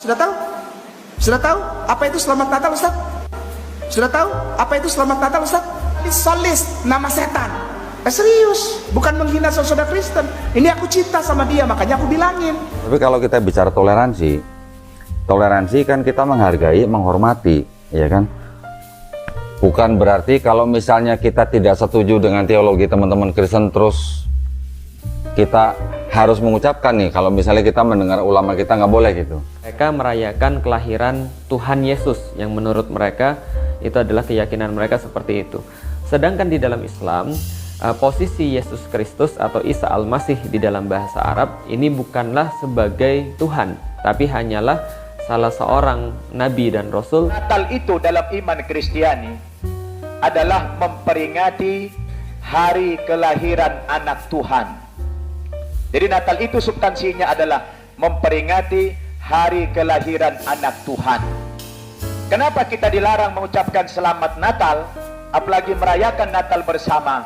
Sudah tahu? Sudah tahu apa itu selamat Natal, Ustaz? Sudah tahu apa itu selamat Natal, Ustaz? Solis, nama setan. Serius, bukan menghina saudara Kristen. Ini aku cinta sama dia, makanya aku bilangin. Tapi kalau kita bicara toleransi, toleransi kan kita menghargai, menghormati, ya kan? Bukan berarti kalau misalnya kita tidak setuju dengan teologi teman-teman Kristen, terus kita harus mengucapkan nih, kalau misalnya kita mendengar ulama kita nggak boleh gitu. Mereka merayakan kelahiran Tuhan Yesus yang menurut mereka itu adalah keyakinan mereka seperti itu. Sedangkan di dalam Islam, posisi Yesus Kristus atau Isa Al-Masih di dalam bahasa Arab ini bukanlah sebagai Tuhan, tapi hanyalah salah seorang nabi dan rasul. Natal itu dalam iman Kristiani adalah memperingati hari kelahiran anak Tuhan. Jadi Natal itu substansinya adalah memperingati hari kelahiran anak Tuhan. Kenapa kita dilarang mengucapkan selamat Natal, apalagi merayakan Natal bersama?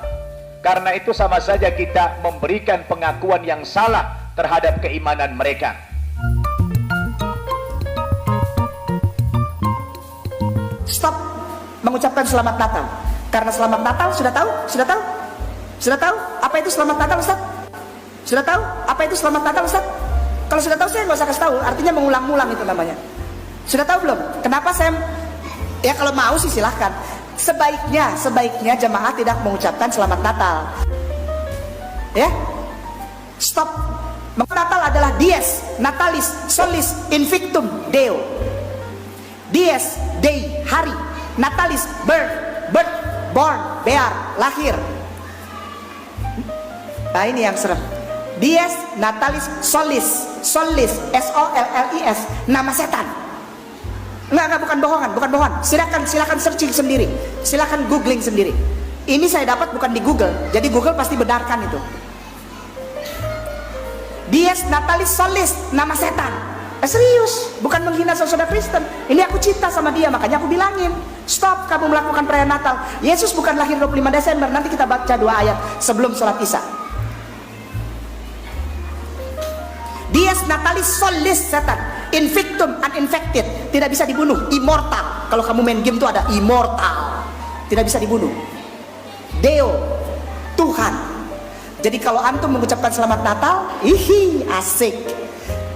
Karena itu sama saja kita memberikan pengakuan yang salah terhadap keimanan mereka. Stop mengucapkan selamat Natal. Karena selamat Natal sudah tahu? Sudah tahu? Sudah tahu apa itu selamat Natal, Ustaz? Sudah tahu apa itu selamat Natal, Ustaz? Kalau sudah tahu saya nggak usah kasih tahu, artinya mengulang-ulang itu namanya. Sudah tahu belum? Kenapa saya, ya kalau mau sih silahkan. Sebaiknya jemaah tidak mengucapkan selamat Natal. Ya, stop. Natal adalah dies, natalis, solis, invictum, deo. Dies, day, hari. Natalis, birth, born, bear, lahir. Nah ini yang serem. Dies, natalis, solis, S-O-L-L-I-S, nama setan. Enggak, bukan bohongan. Silakan searching sendiri. Silakan googling sendiri. Ini saya dapat bukan di Google. Jadi Google pasti benarkan itu. Dies natalis solis, nama setan. Serius, bukan menghina saudara Kristen. Ini aku cinta sama dia, makanya aku bilangin. Stop kamu melakukan perayaan Natal. Yesus bukan lahir 25 Desember. Nanti kita baca 2 ayat sebelum sholat Isya. Dies natalis solis, setan. Invictum, uninfected, tidak bisa dibunuh, immortal. Kalau kamu main game tuh ada immortal, tidak bisa dibunuh. Deo, Tuhan. Jadi kalau antum mengucapkan selamat Natal, asik.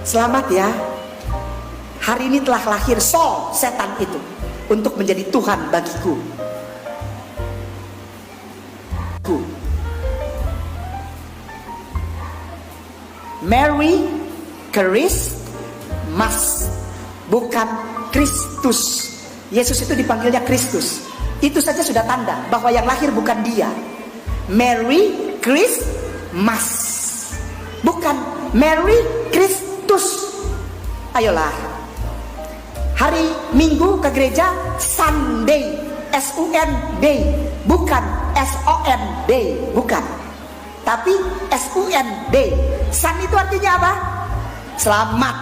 Selamat ya. Hari ini telah lahir Sol, setan itu, untuk menjadi Tuhan bagiku. Mary Christmas, bukan Kristus. Yesus itu dipanggilnya Kristus. Itu saja sudah tanda bahwa yang lahir bukan dia. Mary Christmas, bukan Mary Kristus. Ayolah, hari Minggu ke gereja Sunday, S-U-N day, bukan S-O-N day, bukan, tapi S-U-N day. Sun itu artinya apa? Selamat.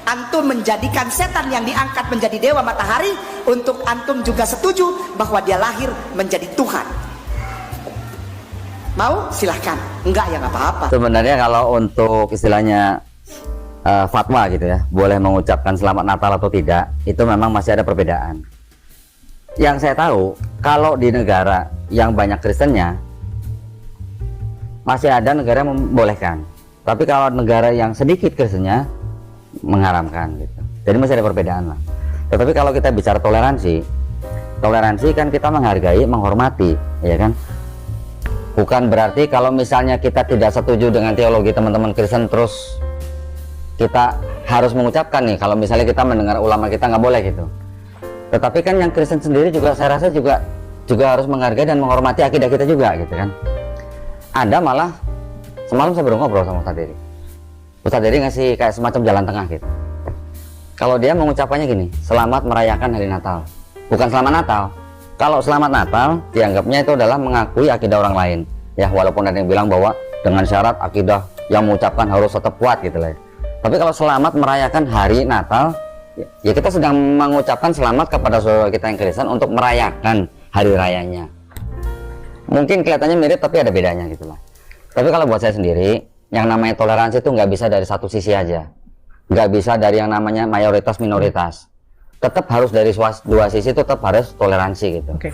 Antum menjadikan setan yang diangkat menjadi dewa matahari untuk antum juga setuju bahwa dia lahir menjadi Tuhan. Mau? Silahkan. Enggak ya nggak apa-apa. Sebenarnya kalau untuk istilahnya fatwa gitu ya, boleh mengucapkan selamat Natal atau tidak, itu memang masih ada perbedaan. Yang saya tahu, kalau di negara yang banyak Kristennya, masih ada negara yang membolehkan. Tapi kalau negara yang sedikit Kristennya, mengharamkan gitu. Jadi masih ada perbedaan lah. Tetapi kalau kita bicara toleransi kan kita menghargai, menghormati, ya kan? Bukan berarti kalau misalnya kita tidak setuju dengan teologi teman-teman Kristen, terus kita harus mengucapkan nih, kalau misalnya kita mendengar ulama kita nggak boleh gitu. Tetapi kan yang Kristen sendiri juga saya rasa juga harus menghargai dan menghormati akidah kita juga gitu kan. Ada malah semalam saya baru ngobrol sama Ustaz Dery. Ustaz Dery ngasih kayak semacam jalan tengah gitu. Kalau dia mengucapkannya gini, selamat merayakan hari Natal, bukan selamat Natal. Kalau selamat Natal dianggapnya itu adalah mengakui akidah orang lain. Ya walaupun ada yang bilang bahwa dengan syarat akidah yang mengucapkan harus tetap kuat gitu lah. Tapi kalau selamat merayakan hari Natal, ya kita sedang mengucapkan selamat kepada saudara kita yang Kristen untuk merayakan hari rayanya. Mungkin kelihatannya mirip tapi ada bedanya gitu lah. Tapi kalau buat saya sendiri, yang namanya toleransi itu nggak bisa dari satu sisi aja. nggak bisa dari yang namanya mayoritas minoritas. Tetap harus dari dua sisi, tetap harus toleransi gitu. Oke.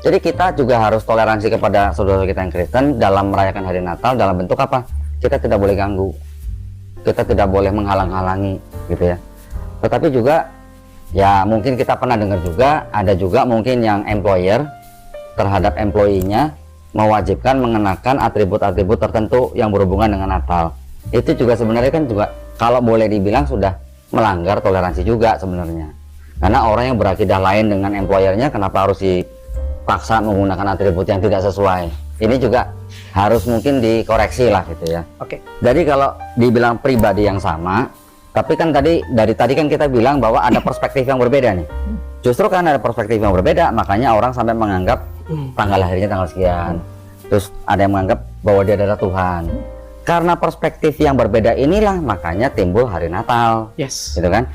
Jadi kita juga harus toleransi kepada saudara kita yang Kristen dalam merayakan hari Natal dalam bentuk apa? Kita tidak boleh ganggu, kita tidak boleh menghalang-halangi, gitu ya. Tetapi juga, ya mungkin kita pernah dengar juga, ada juga mungkin yang employer terhadap employee-nya mewajibkan mengenakan atribut-atribut tertentu yang berhubungan dengan Natal. Itu juga sebenarnya kan juga kalau boleh dibilang sudah melanggar toleransi juga sebenarnya. Karena orang yang berakidah lain dengan employer-nya kenapa harus dipaksa menggunakan atribut yang tidak sesuai? Ini juga harus mungkin dikoreksi lah gitu ya. Oke. Jadi kalau dibilang pribadi yang sama, tapi kan dari tadi kan kita bilang bahwa ada perspektif yang berbeda nih. Justru karena ada perspektif yang berbeda, makanya orang sampai menganggap tanggal lahirnya tanggal sekian. Terus ada yang menganggap bahwa dia adalah Tuhan. Karena perspektif yang berbeda inilah makanya timbul hari Natal. Yes. Gitu kan?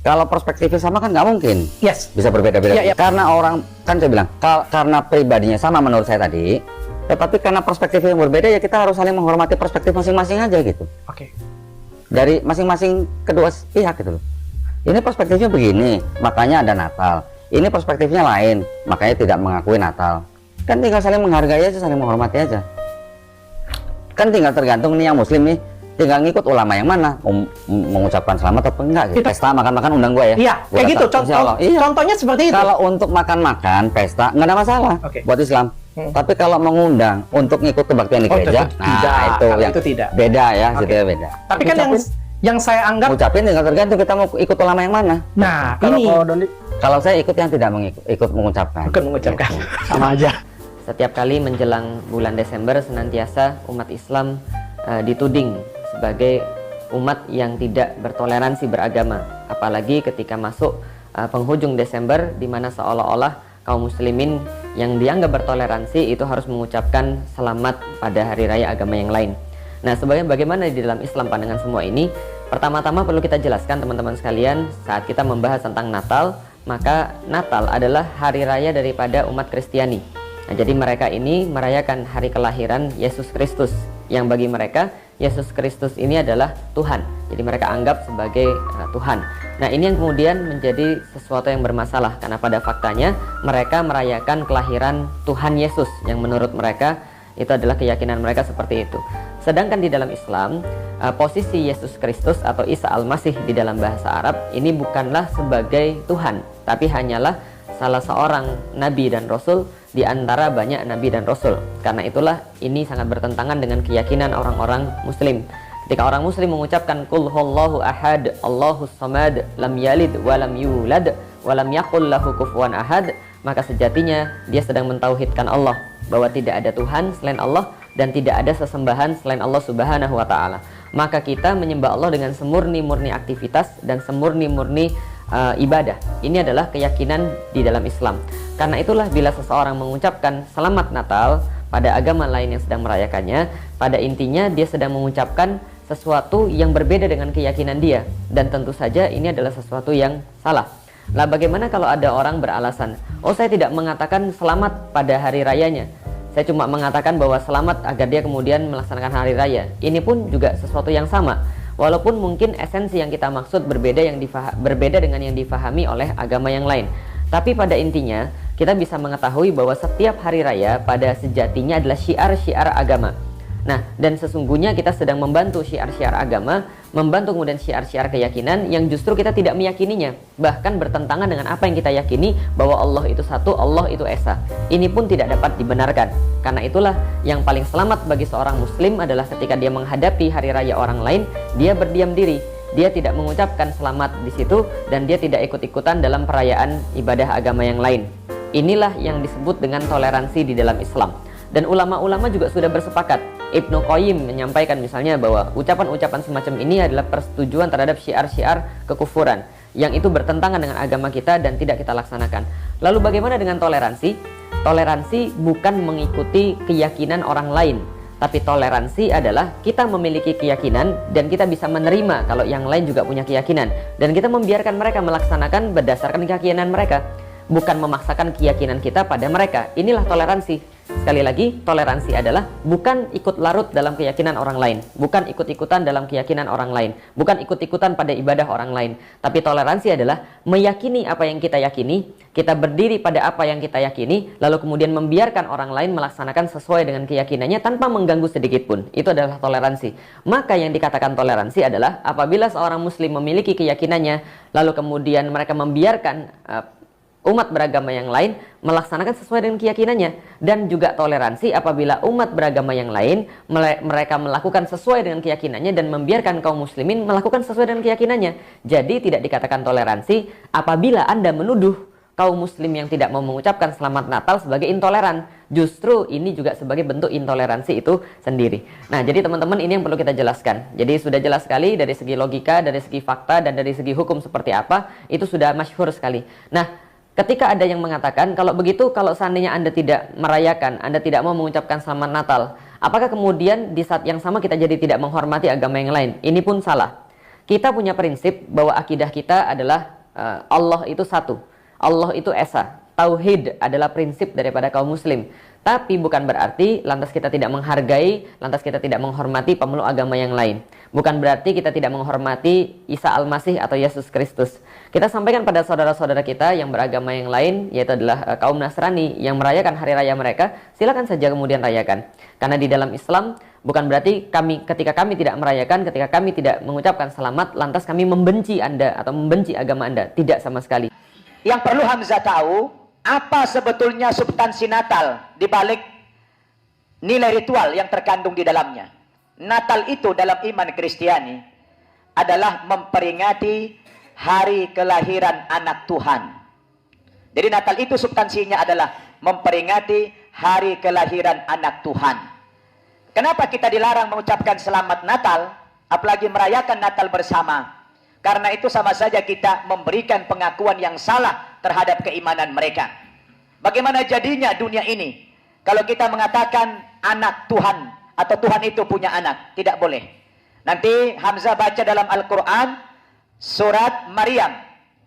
Kalau perspektifnya sama kan nggak mungkin. Yes. Bisa berbeda-beda. Iya, iya. Karena orang kan saya bilang karena pribadinya sama menurut saya tadi, tetapi karena perspektif yang berbeda ya kita harus saling menghormati perspektif masing-masing aja gitu. Oke. Dari masing-masing kedua pihak gitu loh. Ini perspektifnya begini, makanya ada Natal. Ini perspektifnya lain, makanya tidak mengakui Natal. Kan tinggal saling menghargai aja, saling menghormati aja. Kan tinggal tergantung nih yang Muslim nih, tinggal ngikut ulama yang mana, mengucapkan selamat atau enggak gitu. Pesta makan-makan undang gue ya. Iya, Gua kayak gitu. datang, iya. Contohnya seperti itu. Kalau untuk makan-makan, pesta nggak ada masalah Oke. buat Islam. Tapi kalau mengundang untuk ngikut kebaktian di gereja, tidak. nah itu Kalau yang itu tidak. beda ya, Oke. gitu ya beda. Tapi kan yang saya anggap, Ngucapin tinggal tergantung kita mau ikut ulama yang mana. nah Kalau ini Doni Kalau saya ikut yang tidak ikut mengucapkan. bukan mengucapkan. Gitu. sama aja. Setiap kali menjelang bulan Desember senantiasa umat Islam dituding sebagai umat yang tidak bertoleransi beragama, apalagi ketika masuk penghujung Desember di mana seolah-olah kaum muslimin yang dianggap bertoleransi itu harus mengucapkan selamat pada hari raya agama yang lain. Nah, bagaimana di dalam Islam pandangan semua ini? Pertama-tama perlu kita jelaskan teman-teman sekalian, saat kita membahas tentang Natal, maka Natal adalah hari raya daripada umat Kristiani. Nah, jadi mereka ini merayakan hari kelahiran Yesus Kristus, yang bagi mereka Yesus Kristus ini adalah Tuhan. Jadi mereka anggap sebagai Tuhan. Nah, ini yang kemudian menjadi sesuatu yang bermasalah karena pada faktanya mereka merayakan kelahiran Tuhan Yesus yang menurut mereka itu adalah keyakinan mereka seperti itu. Sedangkan di dalam Islam, posisi Yesus Kristus atau Isa Al-Masih di dalam bahasa Arab ini bukanlah sebagai Tuhan, tapi hanyalah salah seorang nabi dan rasul di antara banyak nabi dan rasul. Karena itulah ini sangat bertentangan dengan keyakinan orang-orang muslim. Ketika orang muslim mengucapkan qul huwallahu ahad, Allahus samad, lam yalid wa lam yulad wa lam yakul lahu kufuwan ahad, maka sejatinya dia sedang mentauhidkan Allah, bahwa tidak ada Tuhan selain Allah dan tidak ada sesembahan selain Allah Subhanahu wa taala. Maka kita menyembah Allah dengan semurni-murni aktivitas dan semurni-murni ibadah. Ini adalah keyakinan di dalam Islam. Karena itulah bila seseorang mengucapkan selamat Natal pada agama lain yang sedang merayakannya, pada intinya dia sedang mengucapkan sesuatu yang berbeda dengan keyakinan dia, dan tentu saja ini adalah sesuatu yang salah. Lah bagaimana kalau ada orang beralasan, oh saya tidak mengatakan selamat pada hari rayanya, saya cuma mengatakan bahwa selamat agar dia kemudian melaksanakan hari raya. Ini pun juga sesuatu yang sama, walaupun mungkin esensi yang kita maksud berbeda dengan yang difahami oleh agama yang lain. Tapi pada intinya kita bisa mengetahui bahwa setiap hari raya pada sejatinya adalah syiar-syiar agama. Nah, dan sesungguhnya kita sedang membantu syiar-syiar agama, membantu kemudian syiar-syiar keyakinan yang justru kita tidak meyakininya, bahkan bertentangan dengan apa yang kita yakini, bahwa Allah itu satu, Allah itu esa. Ini pun tidak dapat dibenarkan. Karena itulah yang paling selamat bagi seorang muslim adalah ketika dia menghadapi hari raya orang lain, dia berdiam diri, dia tidak mengucapkan selamat di situ, dan dia tidak ikut-ikutan dalam perayaan ibadah agama yang lain. Inilah yang disebut dengan toleransi di dalam Islam. Dan ulama-ulama juga sudah bersepakat. Ibnu Qayyim menyampaikan misalnya bahwa ucapan-ucapan semacam ini adalah persetujuan terhadap syiar-syiar kekufuran yang itu bertentangan dengan agama kita dan tidak kita laksanakan. Lalu bagaimana dengan toleransi? Toleransi bukan mengikuti keyakinan orang lain, tapi toleransi adalah kita memiliki keyakinan dan kita bisa menerima kalau yang lain juga punya keyakinan, dan kita membiarkan mereka melaksanakan berdasarkan keyakinan mereka, bukan memaksakan keyakinan kita pada mereka. Inilah toleransi. Sekali lagi, toleransi adalah bukan ikut larut dalam keyakinan orang lain, bukan ikut-ikutan dalam keyakinan orang lain, bukan ikut-ikutan pada ibadah orang lain. Tapi toleransi adalah meyakini apa yang kita yakini, kita berdiri pada apa yang kita yakini, lalu kemudian membiarkan orang lain melaksanakan sesuai dengan keyakinannya tanpa mengganggu sedikit pun. Itu adalah toleransi. Maka yang dikatakan toleransi adalah apabila seorang muslim memiliki keyakinannya, lalu kemudian mereka membiarkan umat beragama yang lain melaksanakan sesuai dengan keyakinannya. Dan juga toleransi apabila umat beragama yang lain mereka melakukan sesuai dengan keyakinannya dan membiarkan kaum muslimin melakukan sesuai dengan keyakinannya. Jadi tidak dikatakan toleransi apabila Anda menuduh kaum muslim yang tidak mau mengucapkan selamat Natal sebagai intoleran. Justru ini juga sebagai bentuk intoleransi itu sendiri. Nah, jadi teman-teman, ini yang perlu kita jelaskan. Jadi sudah jelas sekali dari segi logika, dari segi fakta, dan dari segi hukum seperti apa, itu sudah masyhur sekali. Nah, ketika ada yang mengatakan, kalau begitu, kalau seandainya Anda tidak merayakan, Anda tidak mau mengucapkan selamat Natal, apakah kemudian di saat yang sama kita jadi tidak menghormati agama yang lain? Ini pun salah. Kita punya prinsip bahwa akidah kita adalah Allah itu satu, Allah itu esa. Tauhid adalah prinsip daripada kaum muslim. Tapi bukan berarti lantas kita tidak menghargai, lantas kita tidak menghormati pemeluk agama yang lain. Bukan berarti kita tidak menghormati Isa Al-Masih atau Yesus Kristus. Kita sampaikan pada saudara-saudara kita yang beragama yang lain, yaitu adalah kaum Nasrani yang merayakan hari raya mereka, silakan saja kemudian rayakan. Karena di dalam Islam bukan berarti ketika kami tidak merayakan, ketika kami tidak mengucapkan selamat, lantas kami membenci Anda atau membenci agama Anda. Tidak sama sekali. Yang perlu Hamzah tahu, apa sebetulnya substansi Natal di balik nilai ritual yang terkandung di dalamnya. Natal itu dalam iman Kristiani adalah memperingati hari kelahiran anak Tuhan. Jadi Natal itu substansinya adalah memperingati hari kelahiran anak Tuhan. Kenapa kita dilarang mengucapkan selamat Natal, apalagi merayakan Natal bersama? Karena itu sama saja kita memberikan pengakuan yang salah terhadap keimanan mereka. Bagaimana jadinya dunia ini kalau kita mengatakan anak Tuhan atau Tuhan itu punya anak? Tidak boleh. Nanti Hamzah baca dalam Al-Quran surat Maryam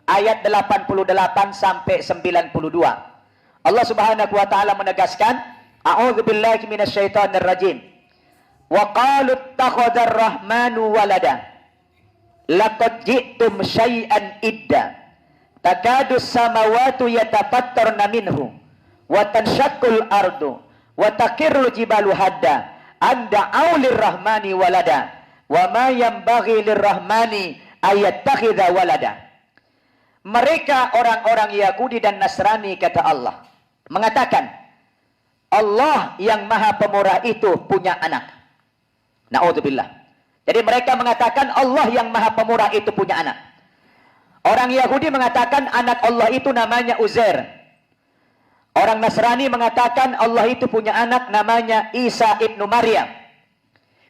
ayat 88 sampai 92. Allah Subhanahu wa taala menegaskan, a'udzubillahi minasyaitonir rajim. Wa qalu ittakhadar rahmanu walada. Laqad ji'tum syai'an idda. Takadus samawatu yatafattarna minhu wa tanshaqqul ardu wa takirru jibalu hadda anda aulir rahmani walada wa ma yanbaghi lirrahmani ayattakhidha walada. Mereka orang-orang Yahudi dan Nasrani, kata Allah, mengatakan Allah yang Maha Pemurah itu punya anak. Na'udzubillah. Jadi mereka mengatakan Allah yang Maha Pemurah itu punya anak. Orang Yahudi mengatakan anak Allah itu namanya Uzair. Orang Nasrani mengatakan Allah itu punya anak namanya Isa ibnu Maryam.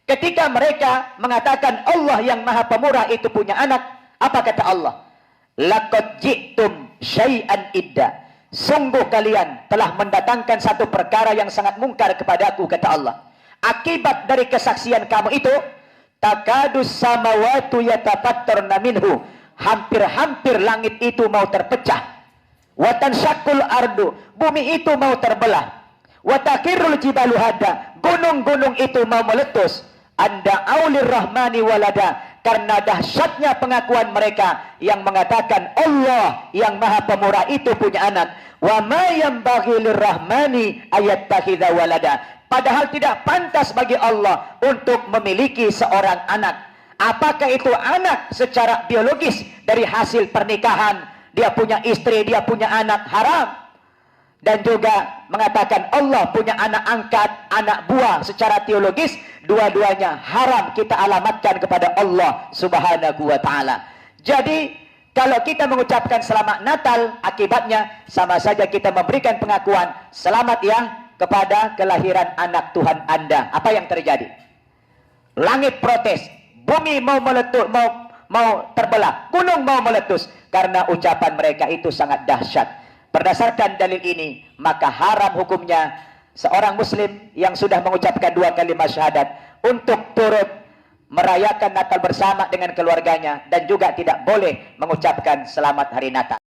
Ketika mereka mengatakan Allah yang Maha Pemurah itu punya anak, apa kata Allah? Laqad ji'tum syai'an idda. Sungguh kalian telah mendatangkan satu perkara yang sangat mungkar kepadaku, kata Allah. Akibat dari kesaksian kamu itu, takadus samawatu yatafattarna minhu. Hampir-hampir langit itu mau terpecah. Wa tanshaqqul ardu, bumi itu mau terbelah. Wa takirrul jibalu hadda, gunung-gunung itu mau meletus. Anda aulir rahmani walada, karena dahsyatnya pengakuan mereka yang mengatakan Allah yang Maha Pemurah itu punya anak. Wa ma yanbaghi lirrahmani ayattakhidha walada. Padahal tidak pantas bagi Allah untuk memiliki seorang anak. Apakah itu anak secara biologis dari hasil pernikahan? Dia punya istri, dia punya anak, haram. Dan juga mengatakan Allah punya anak angkat, anak buah secara teologis, dua-duanya haram kita alamatkan kepada Allah Subhanahu wa ta'ala. Jadi kalau kita mengucapkan selamat Natal, akibatnya sama saja kita memberikan pengakuan selamat ya kepada kelahiran anak Tuhan Anda. Apa yang terjadi? Langit protes, bumi mau meletus, mau terbelah, gunung mau meletus, karena ucapan mereka itu sangat dahsyat. Berdasarkan dalil ini, maka haram hukumnya seorang muslim yang sudah mengucapkan 2 kalimat syahadat untuk turut merayakan Natal bersama dengan keluarganya, dan juga tidak boleh mengucapkan selamat hari Natal.